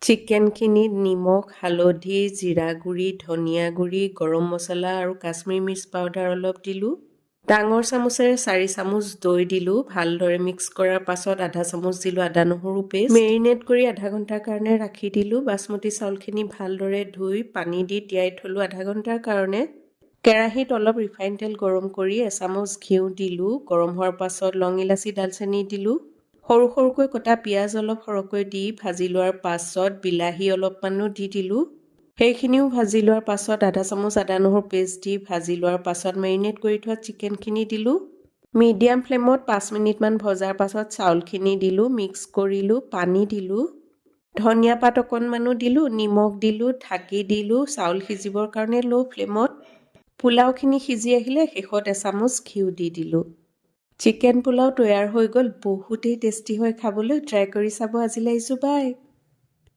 চিকেনখিনিত নিমখ, হালধি, জিৰা গুড়ি, ধনিয়া গুড়ি, গৰম মছলা আৰু কাশ্মীৰী মিৰ্চ পাউডাৰ অলপ দিলোঁ। ডাঙৰ চামুচেৰে 4 চামুচ দৈ দিলোঁ। ভালদৰে মিক্স কৰাৰ পাছত আধা চামুচ দিলোঁ আদা নহৰু পেষ্ট। মেৰিনেট কৰি আধা ঘণ্টাৰ কাৰণে ৰাখি দিলোঁ। বাচমতি চাউলখিনি ভালদৰে ধুই পানী দি তিয়াই থলোঁ আধা ঘণ্টাৰ কাৰণে। কেৰাহীত অলপ ৰিফাইন তেল গৰম কৰি এচামুচ ঘিউ দিলোঁ। গৰম হোৱাৰ পাছত লং ইলাচি দালচেনি দিলোঁ। সৰু সৰুকৈ কটা পিঁয়াজ অলপ সৰহকৈ দি ভাজি লোৱাৰ পাছত বিলাহী অলপমানো দি দিলোঁ। সেইখিনিও ভাজি লোৱাৰ পাছত আধা চামুচ আদা নহৰু পেষ্ট দি ভাজি লোৱাৰ পাছত মেৰিনেট কৰি থোৱা চিকেনখিনি দিলোঁ। মিডিয়াম ফ্লেমত 5 মিনিটমান ভজাৰ পাছত চাউলখিনি দিলোঁ, মিক্স কৰিলোঁ, পানী দিলোঁ। ধনিয়া পাত অকণমানো দিলোঁ, নিমখ দিলোঁ, ঢাকি দিলোঁ চাউল সিজিবৰ কাৰণে ল' ফ্লেমত। পোলাওখিনি সিজি আহিলে শেষত এচামুচ ঘিউ দি দিলোঁ। চিকেন পোলাও তৈয়াৰ হৈ গ'ল। বহুতেই টেষ্টি হয় খাবলৈ। ট্ৰাই কৰি চাব। আজিলৈ আহিছোঁ, বাই।